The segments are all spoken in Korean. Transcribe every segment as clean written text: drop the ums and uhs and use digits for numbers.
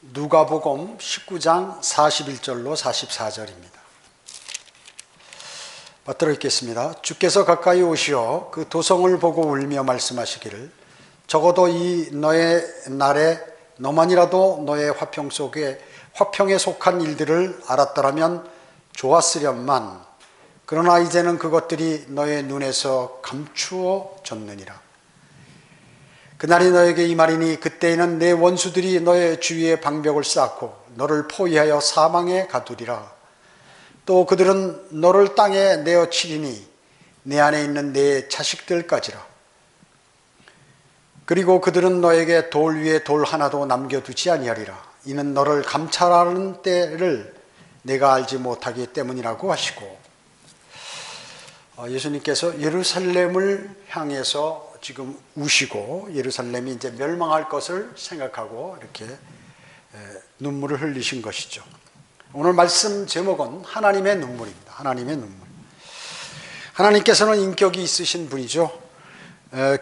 누가복음 19장 41절로 44절입니다. 받들어 읽겠습니다. 주께서 가까이 오시어 그 도성을 보고 울며 말씀하시기를 적어도 이 너의 날에 너만이라도 너의 화평에 속한 일들을 알았더라면 좋았으련만 그러나 이제는 그것들이 너의 눈에서 감추어졌느니라. 그날이 너에게 임하리니 그때에는 내 원수들이 너의 주위에 방벽을 쌓고 너를 포위하여 사망에 가두리라. 또 그들은 너를 땅에 내어 치리니 내 안에 있는 내 자식들까지라. 그리고 그들은 너에게 돌 위에 돌 하나도 남겨두지 아니하리라. 이는 너를 감찰하는 때를 내가 알지 못하기 때문이라고 하시고, 예수님께서 예루살렘을 향해서 지금 우시고 예루살렘이 이제 멸망할 것을 생각하고 이렇게 눈물을 흘리신 것이죠. 오늘 말씀 제목은 하나님의 눈물입니다. 하나님의 눈물. 하나님께서는 인격이 있으신 분이죠.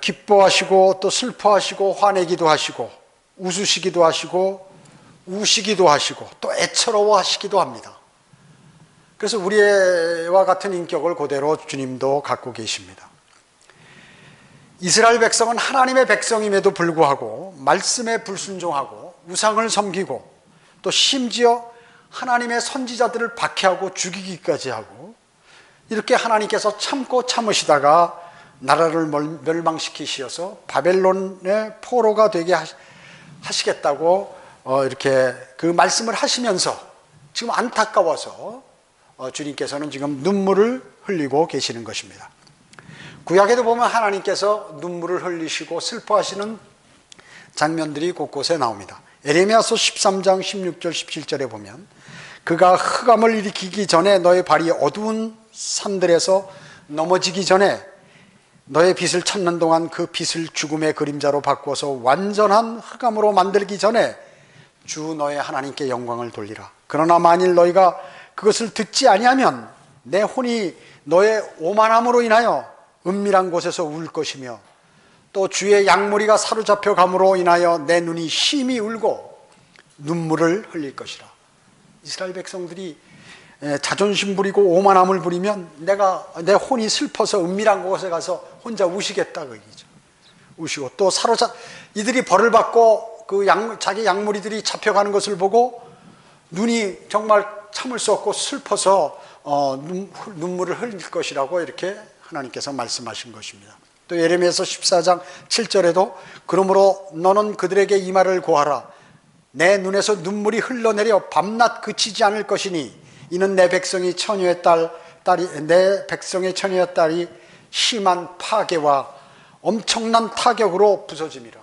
기뻐하시고 또 슬퍼하시고 화내기도 하시고 웃으시기도 하시고 우시기도 하시고 또 애처로워하시기도 합니다. 그래서 우리와 같은 인격을 그대로 주님도 갖고 계십니다. 이스라엘 백성은 하나님의 백성임에도 불구하고 말씀에 불순종하고 우상을 섬기고 또 심지어 하나님의 선지자들을 박해하고 죽이기까지 하고 이렇게 하나님께서 참고 참으시다가 나라를 멸망시키셔서 바벨론의 포로가 되게 하시겠다고 이렇게 그 말씀을 하시면서 지금 안타까워서 주님께서는 지금 눈물을 흘리고 계시는 것입니다. 구약에도 보면 하나님께서 눈물을 흘리시고 슬퍼하시는 장면들이 곳곳에 나옵니다. 에레미야서 13장 16절 17절에 보면 그가 흑암을 일으키기 전에 너의 발이 어두운 산들에서 넘어지기 전에 너의 빛을 찾는 동안 그 빛을 죽음의 그림자로 바꾸어서 완전한 흑암으로 만들기 전에 주 너의 하나님께 영광을 돌리라. 그러나 만일 너희가 그것을 듣지 아니하면 내 혼이 너의 오만함으로 인하여 은밀한 곳에서 울 것이며 또 주의 양무리가 사로잡혀 감으로 인하여 내 눈이 심히 울고 눈물을 흘릴 것이라. 이스라엘 백성들이 자존심 부리고 오만함을 부리면 내 혼이 슬퍼서 은밀한 곳에 가서 혼자 우시겠다 그 얘기죠. 우시고 또 이들이 벌을 받고 자기 양무리들이 잡혀가는 것을 보고 눈이 정말 참을 수 없고 슬퍼서 눈물을 흘릴 것이라고 이렇게 하나님께서 말씀하신 것입니다. 또 예레미야서 14장 7절에도 그러므로 너는 그들에게 이 말을 고하라. 내 눈에서 눈물이 흘러내려 밤낮 그치지 않을 것이니 이는 내 백성의 처녀의 딸이 심한 파괴와 엄청난 타격으로 부서짐이라.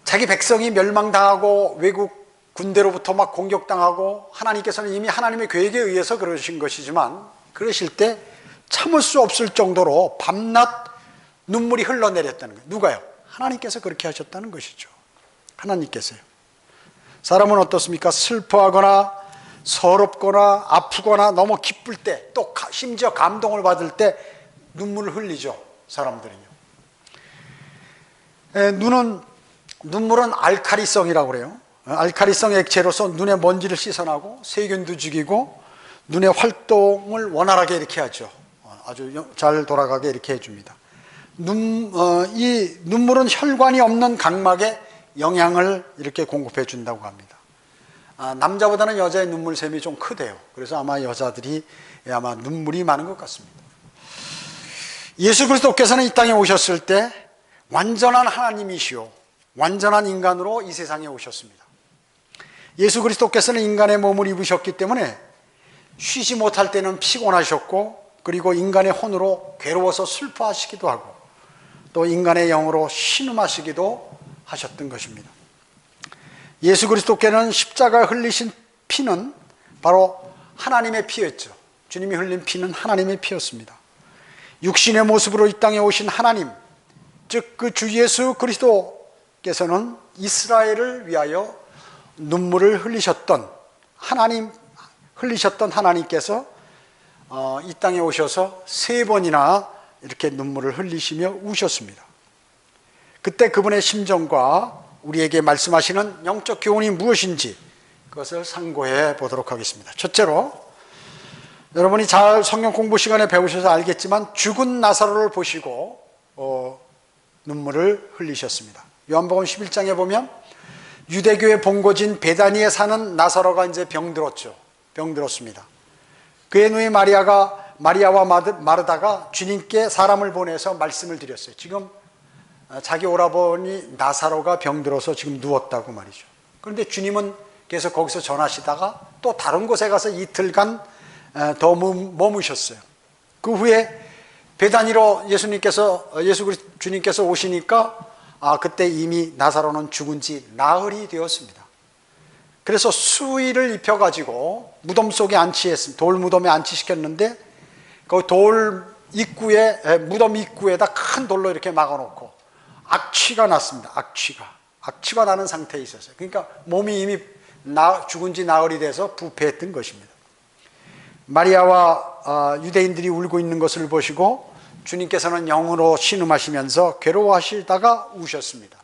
자기 백성이 멸망당하고 외국 군대로부터 막 공격당하고 하나님께서는 이미 하나님의 계획에 의해서 그러신 것이지만 그러실 때 참을 수 없을 정도로 밤낮 눈물이 흘러내렸다는 거예요. 누가요? 하나님께서 그렇게 하셨다는 것이죠. 하나님께서요. 사람은 어떻습니까? 슬퍼하거나 서럽거나 아프거나 너무 기쁠 때 또 심지어 감동을 받을 때 눈물을 흘리죠. 사람들은요. 눈물은 알칼리성이라고 그래요. 알칼리성 액체로서 눈의 먼지를 씻어나고 세균도 죽이고 눈의 활동을 원활하게 이렇게 하죠. 아주 잘 돌아가게 이렇게 해줍니다. 이 눈물은 혈관이 없는 각막에 영양을 이렇게 공급해 준다고 합니다. 남자보다는 여자의 눈물샘이 좀 크대요. 그래서 아마 여자들이 아마 눈물이 많은 것 같습니다. 예수 그리스도께서는 이 땅에 오셨을 때 완전한 하나님이시오 완전한 인간으로 이 세상에 오셨습니다. 예수 그리스도께서는 인간의 몸을 입으셨기 때문에 쉬지 못할 때는 피곤하셨고 그리고 인간의 혼으로 괴로워서 슬퍼하시기도 하고 또 인간의 영으로 신음하시기도 하셨던 것입니다. 예수 그리스도께는 십자가 흘리신 피는 바로 하나님의 피였죠. 주님이 흘린 피는 하나님의 피였습니다. 육신의 모습으로 이 땅에 오신 하나님, 즉 그 주 예수 그리스도께서는 이스라엘을 위하여 눈물을 흘리셨던 하나님께서 이 땅에 오셔서 3번이나 이렇게 눈물을 흘리시며 우셨습니다. 그때 그분의 심정과 우리에게 말씀하시는 영적 교훈이 무엇인지 그것을 상고해 보도록 하겠습니다. 첫째로, 여러분이 잘 성경 공부 시간에 배우셔서 알겠지만 죽은 나사로를 보시고 눈물을 흘리셨습니다. 요한복음 11장에 보면 유대교의 본거지인 베다니에 사는 나사로가 이제 병들었습니다. 그의 누이 마리아와 마르다가 주님께 사람을 보내서 말씀을 드렸어요. 지금 자기 오라버니 나사로가 병들어서 지금 누웠다고 말이죠. 그런데 주님은 계속 거기서 전하시다가 또 다른 곳에 가서 이틀간 더 머무셨어요. 그 후에 베다니로 주님께서 오시니까 그때 이미 나사로는 죽은 지 나흘이 되었습니다. 그래서 수의를 입혀가지고 무덤 속에 돌 무덤에 안치시켰는데 그 무덤 입구에다 큰 돌로 이렇게 막아놓고 악취가 났습니다. 악취가 나는 상태에 있었어요. 그러니까 몸이 이미 죽은 지 나흘이 돼서 부패했던 것입니다. 마리아와 유대인들이 울고 있는 것을 보시고 주님께서는 영으로 신음하시면서 괴로워하시다가 우셨습니다.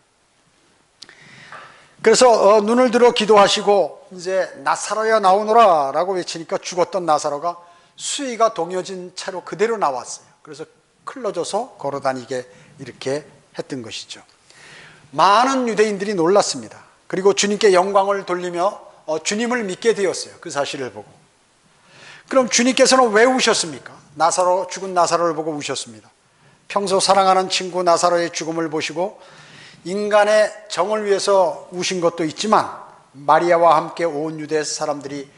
그래서 눈을 들어 기도하시고 이제 나사로야 나오너라 라고 외치니까 죽었던 나사로가 수위가 동여진 채로 그대로 나왔어요. 그래서 클러져서 걸어다니게 이렇게 했던 것이죠. 많은 유대인들이 놀랐습니다. 그리고 주님께 영광을 돌리며 주님을 믿게 되었어요. 그 사실을 보고. 그럼 주님께서는 왜 우셨습니까? 죽은 나사로를 보고 우셨습니다. 평소 사랑하는 친구 나사로의 죽음을 보시고 인간의 정을 위해서 우신 것도 있지만 마리아와 함께 온 유대 사람들이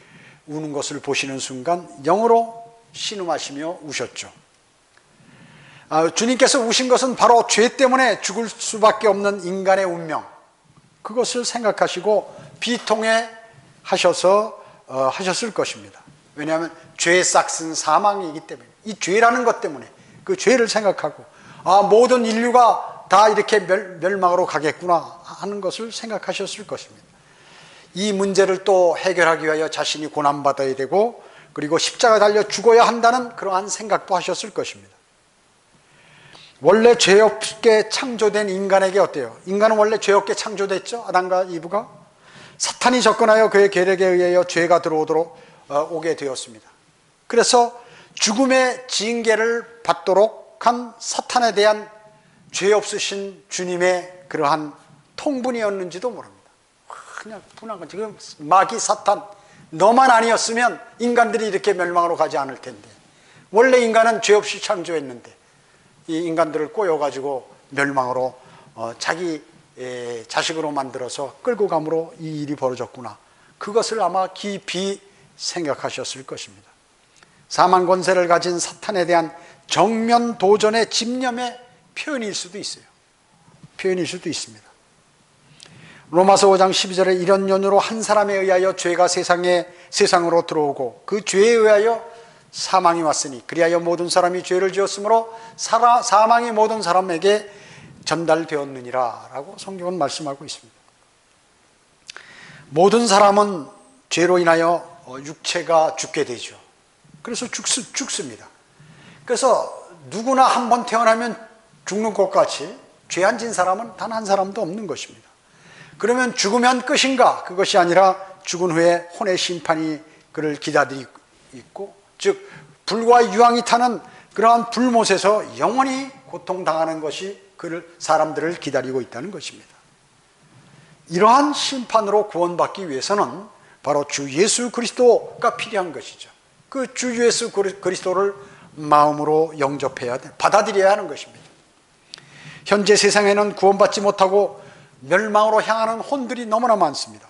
우는 것을 보시는 순간 영으로 신음하시며 우셨죠. 주님께서 우신 것은 바로 죄 때문에 죽을 수밖에 없는 인간의 운명, 그것을 생각하시고 비통해 하셨을 것입니다. 왜냐하면 죄의 싹은 사망이기 때문에, 이 죄라는 것 때문에 그 죄를 생각하고 모든 인류가 다 이렇게 멸망으로 가겠구나 하는 것을 생각하셨을 것입니다. 이 문제를 또 해결하기 위하여 자신이 고난받아야 되고 그리고 십자가 달려 죽어야 한다는 그러한 생각도 하셨을 것입니다. 원래 죄 없게 창조된 인간에게 어때요? 인간은 원래 죄 없게 창조됐죠? 아담과 이브가 사탄이 접근하여 그의 계략에 의하여 죄가 들어오도록 오게 되었습니다. 그래서 죽음의 징계를 받도록 한 사탄에 대한 죄 없으신 주님의 그러한 통분이었는지도 모릅니다. 그냥 분한 건 지금 마귀 사탄, 너만 아니었으면 인간들이 이렇게 멸망으로 가지 않을 텐데, 원래 인간은 죄 없이 창조했는데 이 인간들을 꼬여가지고 멸망으로 자기 자식으로 만들어서 끌고 감으로 이 일이 벌어졌구나. 그것을 아마 깊이 생각하셨을 것입니다. 사망 권세를 가진 사탄에 대한 정면 도전의 집념의 표현일 수도 있어요. 표현일 수도 있습니다. 로마서 5장 12절에 이런 연유로 한 사람에 의하여 죄가 세상으로 들어오고 그 죄에 의하여 사망이 왔으니 그리하여 모든 사람이 죄를 지었으므로 사망이 모든 사람에게 전달되었느니라 라고 성경은 말씀하고 있습니다. 모든 사람은 죄로 인하여 육체가 죽게 되죠. 그래서 죽습니다. 그래서 누구나 한 번 태어나면 죽는 것 같이 죄 안 진 사람은 단 한 사람도 없는 것입니다. 그러면 죽으면 끝인가? 그것이 아니라 죽은 후에 혼의 심판이 그를 기다리고 있고, 즉 불과 유황이 타는 그러한 불못에서 영원히 고통당하는 것이 사람들을 기다리고 있다는 것입니다. 이러한 심판으로 구원받기 위해서는 바로 주 예수 그리스도가 필요한 것이죠. 그 주 예수 그리스도를 마음으로 영접해야 돼, 받아들여야 하는 것입니다. 현재 세상에는 구원받지 못하고 멸망으로 향하는 혼들이 너무나 많습니다.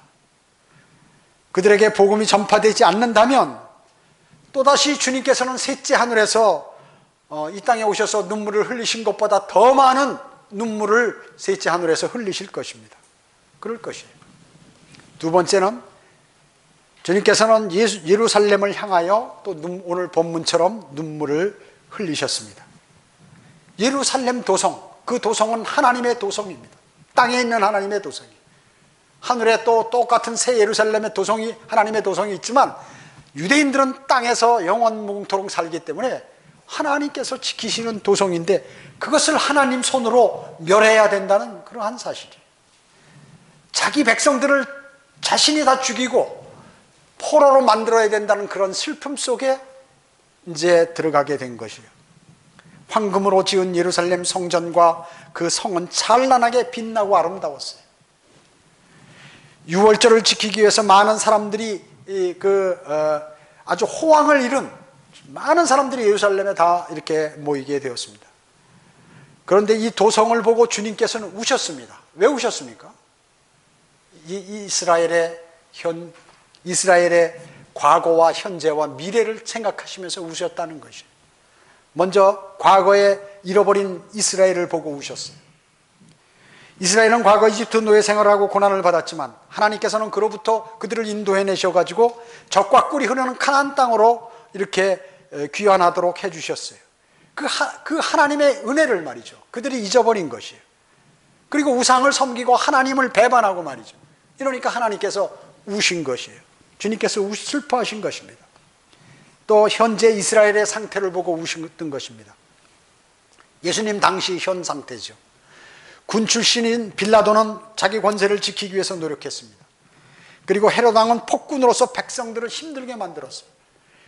그들에게 복음이 전파되지 않는다면 또다시 주님께서는 셋째 하늘에서 이 땅에 오셔서 눈물을 흘리신 것보다 더 많은 눈물을 셋째 하늘에서 흘리실 것입니다. 그럴 것이에요. 두 번째는 주님께서는 예루살렘을 향하여 또 오늘 본문처럼 눈물을 흘리셨습니다. 예루살렘 도성, 그 도성은 하나님의 도성입니다. 땅에 있는 하나님의 도성이, 하늘에 또 똑같은 새 예루살렘의 도성이, 하나님의 도성이 있지만 유대인들은 땅에서 영원무궁토록 살기 때문에 하나님께서 지키시는 도성인데 그것을 하나님 손으로 멸해야 된다는 그러한 사실이에요. 자기 백성들을 자신이 다 죽이고 포로로 만들어야 된다는 그런 슬픔 속에 이제 들어가게 된 것이에요. 황금으로 지은 예루살렘 성전과 그 성은 찬란하게 빛나고 아름다웠어요. 유월절을 지키기 위해서 많은 사람들이 아주 호황을 이룬 많은 사람들이 예루살렘에 다 이렇게 모이게 되었습니다. 그런데 이 도성을 보고 주님께서는 우셨습니다. 왜 우셨습니까? 이스라엘의 과거와 현재와 미래를 생각하시면서 우셨다는 것이에요. 먼저 과거에 잃어버린 이스라엘을 보고 우셨어요. 이스라엘은 과거 이집트 노예 생활하고 고난을 받았지만 하나님께서는 그로부터 그들을 인도해내셔가지고 적과 꿀이 흐르는 가나안 땅으로 이렇게 귀환하도록 해주셨어요. 그 하나님의 은혜를 말이죠. 그들이 잊어버린 것이에요. 그리고 우상을 섬기고 하나님을 배반하고 말이죠. 이러니까 하나님께서 우신 것이에요. 주님께서 슬퍼하신 것입니다. 또 현재 이스라엘의 상태를 보고 우셨던 것입니다. 예수님 당시 현 상태죠. 군 출신인 빌라도는 자기 권세를 지키기 위해서 노력했습니다. 그리고 헤롯 왕은 폭군으로서 백성들을 힘들게 만들었습니다.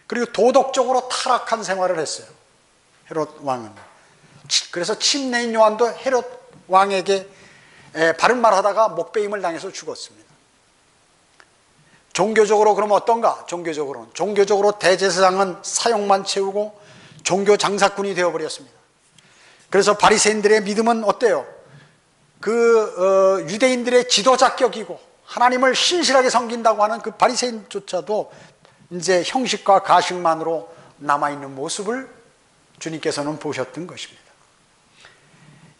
그리고 도덕적으로 타락한 생활을 했어요. 헤롯 왕은. 그래서 침례인 요한도 헤롯 왕에게 바른 말하다가 목베임을 당해서 죽었습니다. 종교적으로 그러면 어떤가? 종교적으로 대제사장은 사용만 채우고 종교 장사꾼이 되어버렸습니다. 그래서 바리새인들의 믿음은 어때요? 유대인들의 지도자격이고 하나님을 신실하게 섬긴다고 하는 그 바리새인조차도 이제 형식과 가식만으로 남아있는 모습을 주님께서는 보셨던 것입니다.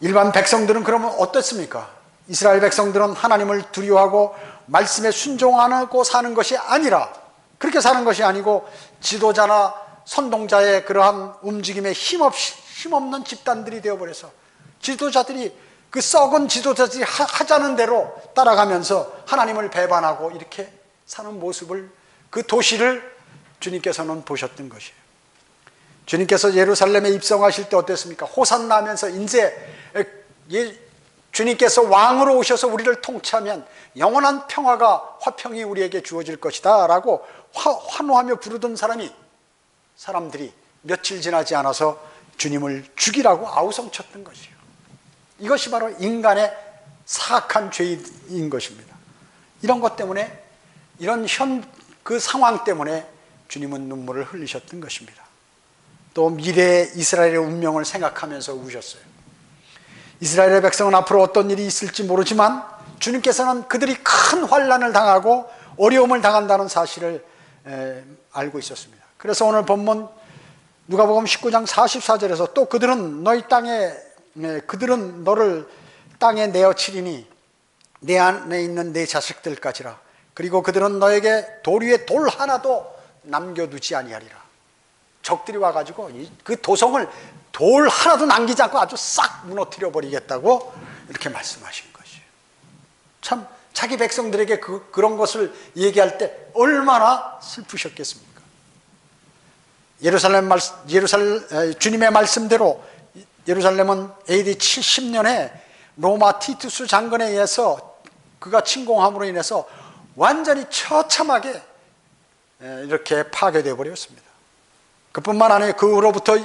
일반 백성들은 그러면 어떻습니까? 이스라엘 백성들은 하나님을 두려워하고 말씀에 순종하고 사는 것이 아니라, 그렇게 사는 것이 아니고 지도자나 선동자의 그러한 움직임에 힘없는 집단들이 되어버려서 지도자들이 그 썩은 지도자들이 하자는 대로 따라가면서 하나님을 배반하고 이렇게 사는 모습을, 그 도시를 주님께서는 보셨던 것이에요. 주님께서 예루살렘에 입성하실 때 어땠습니까? 호산나 하면서 이제 주님께서 왕으로 오셔서 우리를 통치하면 영원한 평화가, 화평이 우리에게 주어질 것이다 라고 환호하며 부르던 사람들이 며칠 지나지 않아서 주님을 죽이라고 아우성쳤던 것이에요. 이것이 바로 인간의 사악한 죄인 것입니다. 이런 것 때문에, 이런 그 상황 때문에 주님은 눈물을 흘리셨던 것입니다. 또 미래의 이스라엘의 운명을 생각하면서 우셨어요. 이스라엘의 백성은 앞으로 어떤 일이 있을지 모르지만 주님께서는 그들이 큰 환난을 당하고 어려움을 당한다는 사실을 알고 있었습니다. 그래서 오늘 본문 누가복음 19장 44절에서 또 그들은 너를 땅에 내어 치리니 내 안에 있는 내 자식들까지라. 그리고 그들은 너에게 돌 위에 돌 하나도 남겨두지 아니하리라. 적들이 와가지고 그 도성을 돌 하나도 남기지 않고 아주 싹 무너뜨려 버리겠다고 이렇게 말씀하신 것이에요. 참 자기 백성들에게 그런 것을 얘기할 때 얼마나 슬프셨겠습니까? 주님의 말씀대로 예루살렘은 AD 70년에 로마 티투스 장군에 의해서, 그가 침공함으로 인해서 완전히 처참하게 이렇게 파괴되어 버렸습니다. 그뿐만 아니라 그 후로부터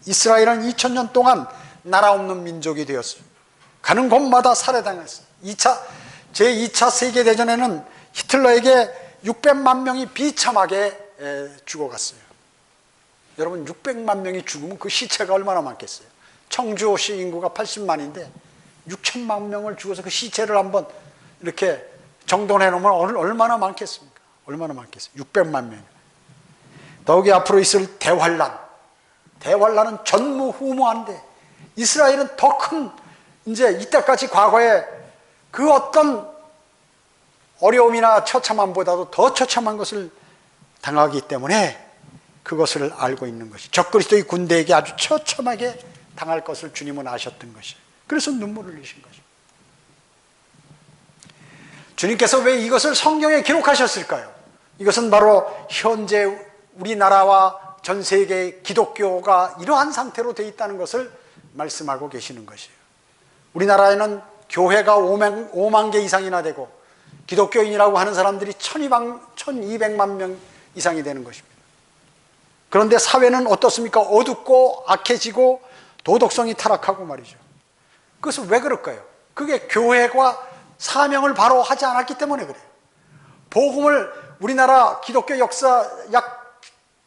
이스라엘은 2000년 동안 나라 없는 민족이 되었어요. 가는 곳마다 살해당했어요. 제2차 세계대전에는 히틀러에게 600만 명이 비참하게 죽어갔어요. 여러분, 600만 명이 죽으면 그 시체가 얼마나 많겠어요? 청주시 인구가 80만인데 6천만 명을 죽어서 그 시체를 한번 이렇게 정돈해 놓으면 얼마나 많겠습니까? 얼마나 많겠어요? 600만 명. 더욱이 앞으로 있을 대환란은 전무후무한데, 이스라엘은 더 큰, 이제 이때까지 과거에 그 어떤 어려움이나 처참함보다도 더 처참한 것을 당하기 때문에 그것을 알고 있는 것이, 적그리스도의 군대에게 아주 처참하게 당할 것을 주님은 아셨던 것이에요. 그래서 눈물을 흘리신 것입니다. 주님께서 왜 이것을 성경에 기록하셨을까요? 이것은 바로 현재 우리나라와 전 세계 기독교가 이러한 상태로 되어 있다는 것을 말씀하고 계시는 것이에요. 우리나라에는 교회가 5만 개 이상이나 되고 기독교인이라고 하는 사람들이 1200만 명 이상이 되는 것입니다. 그런데 사회는 어떻습니까? 어둡고 악해지고 도덕성이 타락하고 말이죠. 그것은 왜 그럴까요? 그게 교회가 사명을 바로 하지 않았기 때문에 그래요. 복음을 우리나라 기독교 역사 약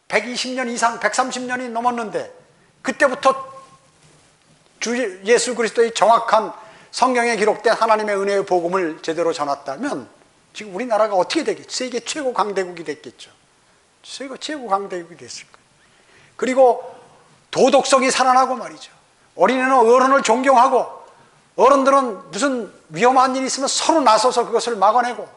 120년 이상, 130년이 넘었는데 그때부터 주 예수 그리스도의 정확한 성경에 기록된 하나님의 은혜의 복음을 제대로 전했다면 지금 우리나라가 어떻게 되겠죠? 세계 최고 강대국이 됐겠죠. 세계 최고 강대국이 됐을 거예요. 그리고 도덕성이 살아나고 말이죠. 어린이는 어른을 존경하고 어른들은 무슨 위험한 일이 있으면 서로 나서서 그것을 막아내고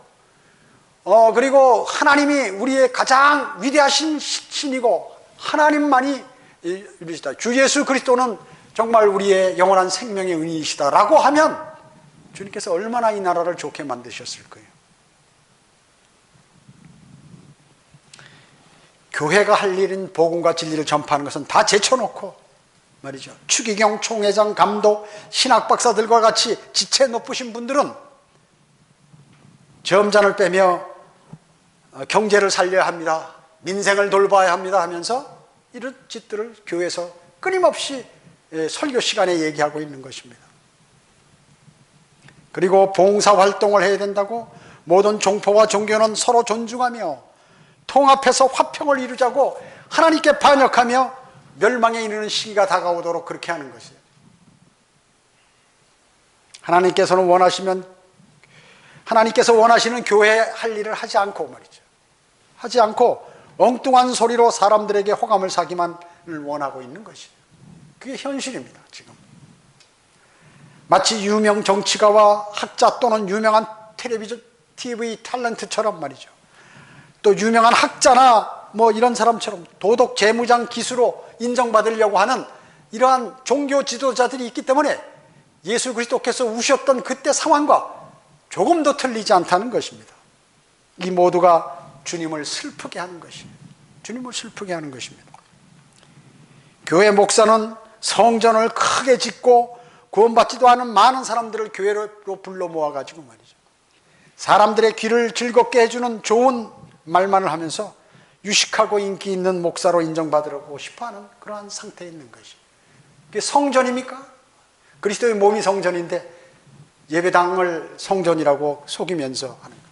그리고 하나님이 우리의 가장 위대하신 신이고 하나님만이 이르시다. 주 예수 그리스도는 정말 우리의 영원한 생명의 은이시다라고 하면 주님께서 얼마나 이 나라를 좋게 만드셨을 거예요. 교회가 할 일인 복음과 진리를 전파하는 것은 다 제쳐놓고 말이죠. 추기경 총회장, 감독, 신학박사들과 같이 지체 높으신 분들은 점잔을 빼며 경제를 살려야 합니다. 민생을 돌봐야 합니다 하면서 이런 짓들을 교회에서 끊임없이 설교 시간에 얘기하고 있는 것입니다. 그리고 봉사활동을 해야 된다고 모든 종포와 종교는 서로 존중하며 통합해서 화평을 이루자고 하나님께 반역하며 멸망에 이르는 시기가 다가오도록 그렇게 하는 것이에요. 하나님께서 원하시는 교회 할 일을 하지 않고 말이죠. 하지 않고 엉뚱한 소리로 사람들에게 호감을 사기만을 원하고 있는 것이에요. 그게 현실입니다, 지금. 마치 유명 정치가와 학자 또는 유명한 텔레비전, TV 탤런트처럼 말이죠. 또 유명한 학자나 뭐 이런 사람처럼 도덕 재무장 기수로 인정받으려고 하는 이러한 종교 지도자들이 있기 때문에 예수 그리스도께서 우셨던 그때 상황과 조금도 틀리지 않다는 것입니다. 이 모두가 주님을 슬프게 하는 것이에요. 주님을 슬프게 하는 것입니다. 교회 목사는 성전을 크게 짓고 구원받지도 않은 많은 사람들을 교회로 불러 모아가지고 말이죠. 사람들의 귀를 즐겁게 해주는 좋은 말만을 하면서 유식하고 인기 있는 목사로 인정받으려고 싶어하는 그러한 상태에 있는 것이. 그게 성전입니까? 그리스도의 몸이 성전인데 예배당을 성전이라고 속이면서 하는 거예요.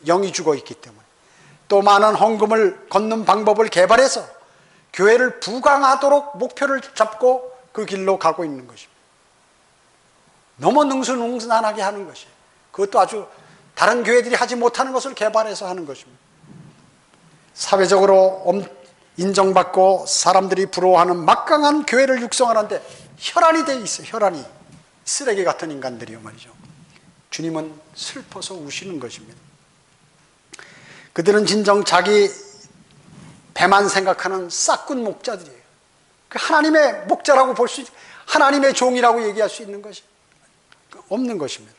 영이 죽어 있기 때문에. 또 많은 헌금을 걷는 방법을 개발해서 교회를 부강하도록 목표를 잡고 그 길로 가고 있는 것입니다. 너무 능수능란하게 하는 것이에요. 그것도 아주 다른 교회들이 하지 못하는 것을 개발해서 하는 것입니다. 사회적으로 인정받고 사람들이 부러워하는 막강한 교회를 육성하는데 혈안이 돼 있어요. 혈안이. 쓰레기 같은 인간들이요 말이죠. 주님은 슬퍼서 우시는 것입니다. 그들은 진정 자기 배만 생각하는 싹군 목자들이에요. 하나님의 목자라고 볼 수, 하나님의 종이라고 얘기할 수 있는 것이 없는 것입니다.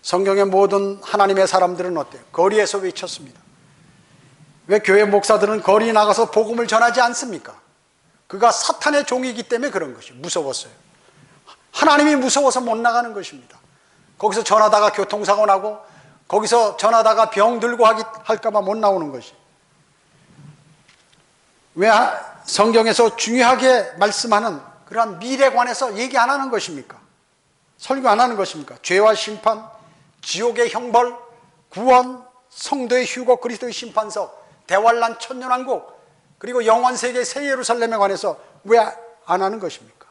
성경의 모든 하나님의 사람들은 어때요? 거리에서 외쳤습니다. 왜 교회 목사들은 거리에 나가서 복음을 전하지 않습니까? 그가 사탄의 종이기 때문에 그런 것이 무서웠어요. 하나님이 무서워서 못 나가는 것입니다. 거기서 전하다가 교통사고 나고 거기서 전하다가 병 들고 할까봐 못 나오는 것이. 왜 성경에서 중요하게 말씀하는 그러한 미래에 관해서 얘기 안 하는 것입니까? 설교 안 하는 것입니까? 죄와 심판, 지옥의 형벌, 구원, 성도의 휴거, 그리스도의 심판석, 대환란 천년왕국, 그리고 영원세계 새 예루살렘에 관해서 왜 안 하는 것입니까?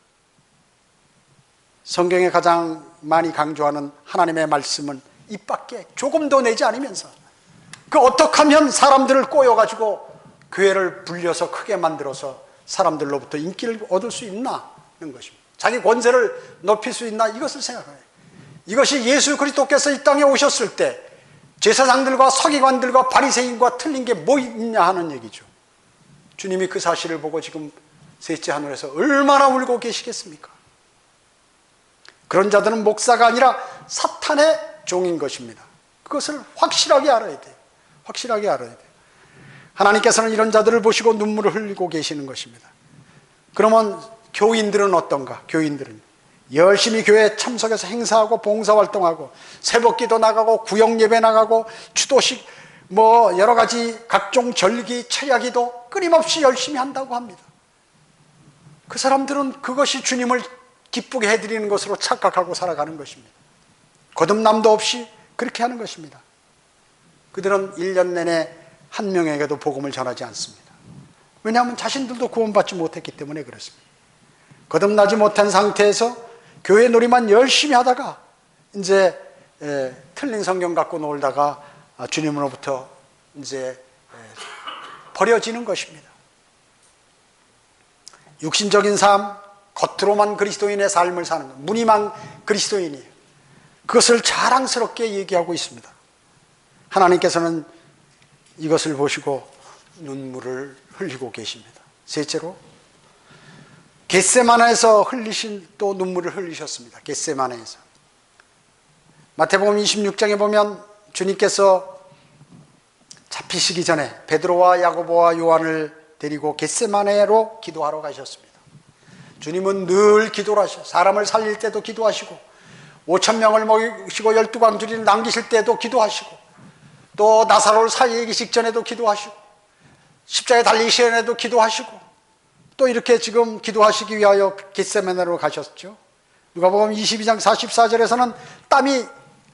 성경에 가장 많이 강조하는 하나님의 말씀은 입 밖에 조금도 내지 않으면서 어떻게 하면 사람들을 꼬여가지고 교회를 불려서 크게 만들어서 사람들로부터 인기를 얻을 수 있나 하는 것입니다. 자기 권세를 높일 수 있나 이것을 생각해요. 이것이 예수 그리스도께서 이 땅에 오셨을 때 제사장들과 서기관들과 바리새인과 틀린 게 뭐 있냐 하는 얘기죠. 주님이 그 사실을 보고 지금 셋째 하늘에서 얼마나 울고 계시겠습니까? 그런 자들은 목사가 아니라 사탄의 종인 것입니다. 그것을 확실하게 알아야 돼요. 확실하게 알아야 돼요. 하나님께서는 이런 자들을 보시고 눈물을 흘리고 계시는 것입니다. 그러면 교인들은 어떤가? 교인들은 열심히 교회에 참석해서 행사하고 봉사활동하고 새벽기도 나가고 구역예배 나가고 추도식 뭐 여러 가지 각종 절기 철야기도 끊임없이 열심히 한다고 합니다. 그 사람들은 그것이 주님을 기쁘게 해드리는 것으로 착각하고 살아가는 것입니다. 거듭남도 없이 그렇게 하는 것입니다. 그들은 1년 내내 한 명에게도 복음을 전하지 않습니다. 왜냐하면 자신들도 구원받지 못했기 때문에 그렇습니다. 거듭나지 못한 상태에서 교회 놀이만 열심히 하다가 이제 틀린 성경 갖고 놀다가 주님으로부터 이제 버려지는 것입니다. 육신적인 삶, 겉으로만 그리스도인의 삶을 사는 것, 무늬만 그리스도인이에요. 그것을 자랑스럽게 얘기하고 있습니다. 하나님께서는 이것을 보시고 눈물을 흘리고 계십니다. 셋째로 겟세마네에서 흘리신 또 눈물을 흘리셨습니다. 겟세마네에서. 마태복음 26장에 보면 주님께서 잡히시기 전에 베드로와 야고보와 요한을 데리고 겟세마네로 기도하러 가셨습니다. 주님은 늘 기도를 하셔. 사람을 살릴 때도 기도하시고 5,000명을 먹이시고 12광주리를 남기실 때도 기도하시고 또 나사로를 살리기 직전에도 기도하시고 십자가에 달리기 전에도 기도하시고 또 이렇게 지금 기도하시기 위하여 겟세마네로 가셨죠. 누가복음 22장 44절에서는 땀이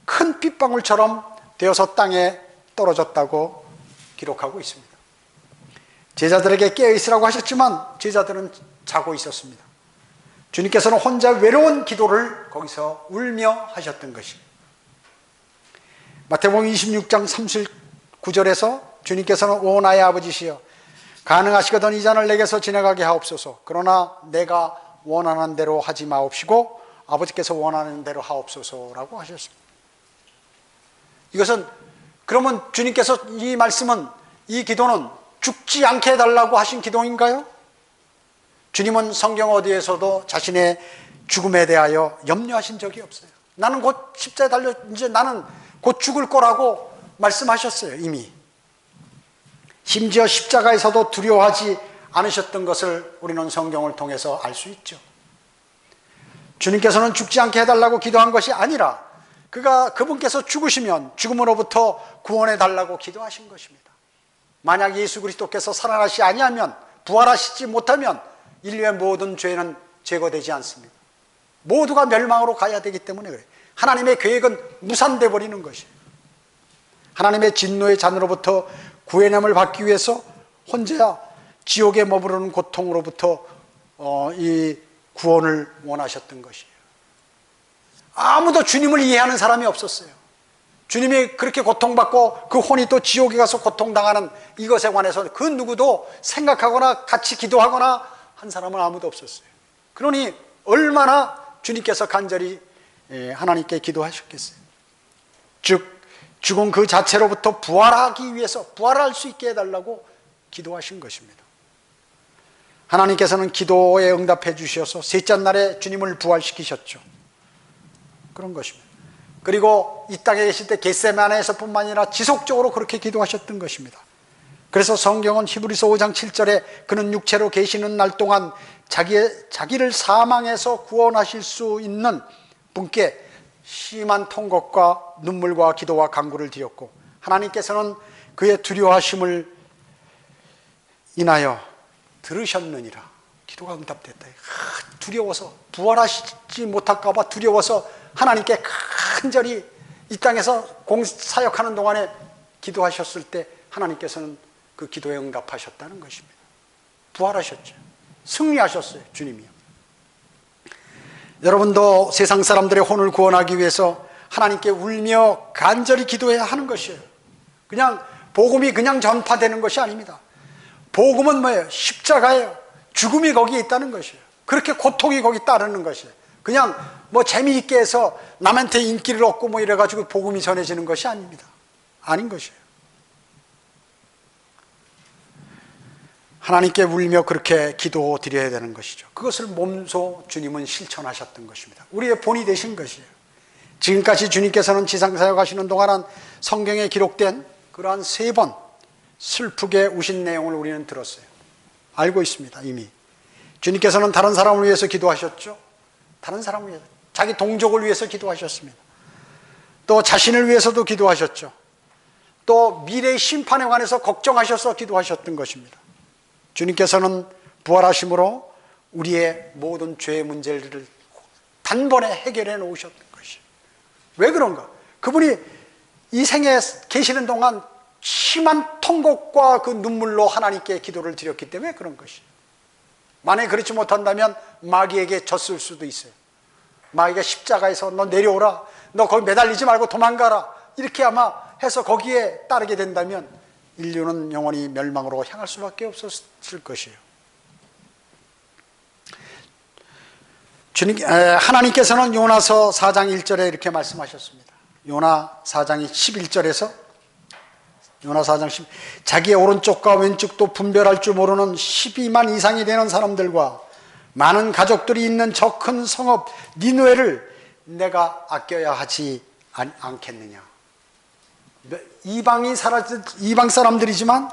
큰 빗방울처럼 되어서 땅에 떨어졌다고 기록하고 있습니다. 제자들에게 깨어있으라고 하셨지만 제자들은 자고 있었습니다. 주님께서는 혼자 외로운 기도를 거기서 울며 하셨던 것입니다. 마태복음 26장 39절에서 주님께서는 오 나의 아버지시여 가능하시거든 이 잔을 내게서 지나가게 하옵소서. 그러나 내가 원하는 대로 하지 마옵시고 아버지께서 원하는 대로 하옵소서라고 하셨습니다. 이것은 그러면 주님께서 이 말씀은 이 기도는 죽지 않게 해달라고 하신 기도인가요? 주님은 성경 어디에서도 자신의 죽음에 대하여 염려하신 적이 없어요. 나는 곧 십자가에 달려 이제 나는 곧 죽을 거라고 말씀하셨어요. 이미. 심지어 십자가에서도 두려워하지 않으셨던 것을 우리는 성경을 통해서 알 수 있죠. 주님께서는 죽지 않게 해달라고 기도한 것이 아니라 그분께서 죽으시면 죽음으로부터 구원해 달라고 기도하신 것입니다. 만약 예수 그리스도께서 살아나시지 아니하면 부활하시지 못하면 인류의 모든 죄는 제거되지 않습니다. 모두가 멸망으로 가야 되기 때문에 그래요. 하나님의 계획은 무산돼 버리는 것이에요. 하나님의 진노의 잔으로부터 구해냄을 받기 위해서 혼자 지옥에 머무르는 고통으로부터 이 구원을 원하셨던 것이에요. 아무도 주님을 이해하는 사람이 없었어요. 주님이 그렇게 고통받고 그 혼이 또 지옥에 가서 고통당하는 이것에 관해서 그 누구도 생각하거나 같이 기도하거나 한 사람은 아무도 없었어요. 그러니 얼마나 주님께서 간절히 하나님께 기도하셨겠어요. 즉 죽은 그 자체로부터 부활하기 위해서 부활할 수 있게 해달라고 기도하신 것입니다. 하나님께서는 기도에 응답해 주셔서 셋째 날에 주님을 부활시키셨죠. 그런 것입니다. 그리고 이 땅에 계실 때 겟세마네에서뿐만 아니라 지속적으로 그렇게 기도하셨던 것입니다. 그래서 성경은 히브리서 5장 7절에 그는 육체로 계시는 날 동안 자기를 사망에서 구원하실 수 있는 분께 심한 통곡과 눈물과 기도와 간구를 드렸고 하나님께서는 그의 두려워하심을 인하여 들으셨느니라. 기도가 응답됐다. 두려워서 부활하시지 못할까 봐 두려워서 하나님께 간절히 이 땅에서 사역하는 동안에 기도하셨을 때 하나님께서는 그 기도에 응답하셨다는 것입니다. 부활하셨죠. 승리하셨어요. 주님이요. 여러분도 세상 사람들의 혼을 구원하기 위해서 하나님께 울며 간절히 기도해야 하는 것이에요. 그냥 복음이 그냥 전파되는 것이 아닙니다. 복음은 뭐예요? 십자가예요. 죽음이 거기에 있다는 것이에요. 그렇게 고통이 거기 따르는 것이에요. 그냥 뭐 재미있게 해서 남한테 인기를 얻고 뭐 이래가지고 복음이 전해지는 것이 아닙니다. 아닌 것이에요. 하나님께 울며 그렇게 기도드려야 되는 것이죠. 그것을 몸소 주님은 실천하셨던 것입니다. 우리의 본이 되신 것이에요. 지금까지 주님께서는 지상사역하시는 동안은 성경에 기록된 그러한 3번 슬프게 우신 내용을 우리는 들었어요. 알고 있습니다. 이미 주님께서는 다른 사람을 위해서 기도하셨죠. 다른 사람을 위해서, 자기 동족을 위해서 기도하셨습니다. 또 자신을 위해서도 기도하셨죠. 또 미래의 심판에 관해서 걱정하셔서 기도하셨던 것입니다. 주님께서는 부활하심으로 우리의 모든 죄의 문제를 단번에 해결해 놓으셨던 것이에요. 왜 그런가? 그분이 이 생에 계시는 동안 심한 통곡과 그 눈물로 하나님께 기도를 드렸기 때문에 그런 것이에요. 만약에 그렇지 못한다면 마귀에게 졌을 수도 있어요. 마귀가 십자가에서 너 내려오라, 너 거기 매달리지 말고 도망가라, 이렇게 아마 해서 거기에 따르게 된다면 인류는 영원히 멸망으로 향할 수밖에 없었을 것이에요. 하나님께서는 요나서 4장 1절에 이렇게 말씀하셨습니다. 요나 4장 11절에서 요나 4장 10, 자기의 오른쪽과 왼쪽도 분별할 줄 모르는 12만 이상이 되는 사람들과 많은 가족들이 있는 저 큰 성읍 니느웨를 내가 아껴야 하지 않겠느냐. 이방 사람들이지만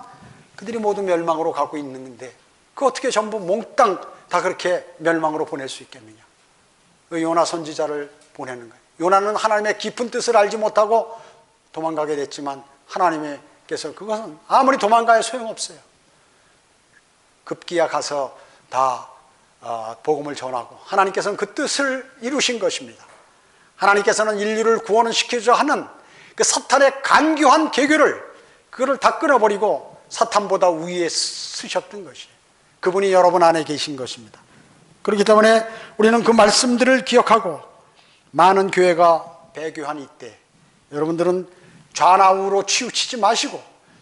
그들이 모두 멸망으로 가고 있는데 그 어떻게 전부 몽땅 다 그렇게 멸망으로 보낼 수 있겠느냐. 요나 선지자를 보내는 거예요. 요나는 하나님의 깊은 뜻을 알지 못하고 도망가게 됐지만 하나님께서 그것은 아무리 도망가야 소용없어요. 급기야 가서 다 복음을 전하고 하나님께서는 그 뜻을 이루신 것입니다. 하나님께서는 인류를 구원을 시키려 하는 그 사탄의 간교한 그거를 다 끊어버리고 사탄보다 위에 쓰셨던 것이에요. 그분이 여러분 안에 계신 것입니다. 그렇기 때문에 우리는 그 말씀들을 기억하고 많은 교회가 배교한 이때 여러분들은 좌나우로 치우치지 마시고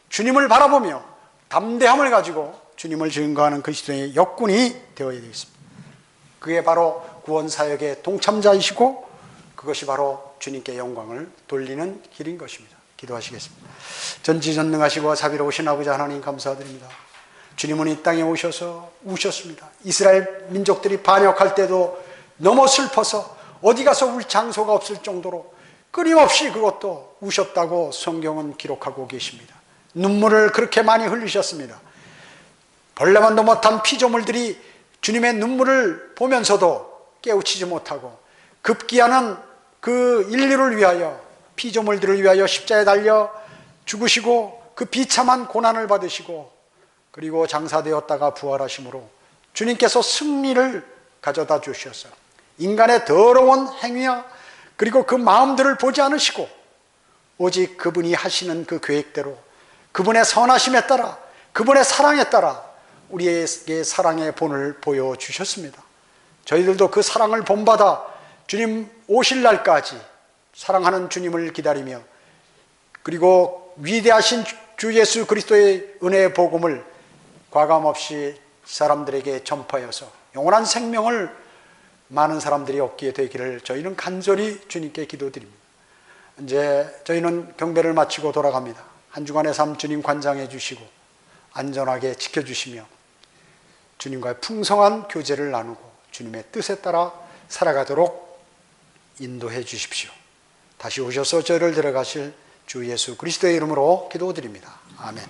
주님을 바라보며 담대함을 가지고 주님을 증거하는 그리스도의 역군이 되어야 되겠습니다. 그게 바로 구원사역의 동참자이시고 그것이 바로 주님께 영광을 돌리는 길인 것입니다. 기도하시겠습니다. 전지전능하시고 자비로우신 아버지 하나님 감사드립니다. 주님은 이 땅에 오셔서 우셨습니다. 이스라엘 민족들이 반역할 때도 너무 슬퍼서 어디 가서 울 장소가 없을 정도로 끊임없이 그것도 우셨다고 성경은 기록하고 계십니다. 눈물을 그렇게 많이 흘리셨습니다. 벌레만도 못한 피조물들이 주님의 눈물을 보면서도 깨우치지 못하고 급기야는 그 인류를 위하여 피조물들을 위하여 십자가에 달려 죽으시고 그 비참한 고난을 받으시고 그리고 장사되었다가 부활하심으로 주님께서 승리를 가져다 주셔서 인간의 더러운 행위와 그리고 그 마음들을 보지 않으시고 오직 그분이 하시는 그 계획대로 그분의 선하심에 따라 그분의 사랑에 따라 우리에게 사랑의 본을 보여주셨습니다. 저희들도 그 사랑을 본받아 주님 오실 날까지 사랑하는 주님을 기다리며 그리고 위대하신 주 예수 그리스도의 은혜의 복음을 과감없이 사람들에게 전파해서 영원한 생명을 많은 사람들이 얻게 되기를 저희는 간절히 주님께 기도드립니다. 이제 저희는 경배를 마치고 돌아갑니다. 한 주간의 삶 주님 관장해 주시고 안전하게 지켜주시며 주님과의 풍성한 교제를 나누고 주님의 뜻에 따라 살아가도록 인도해 주십시오. 다시 오셔서 저희를 데려가실 주 예수 그리스도의 이름으로 기도드립니다. 아멘.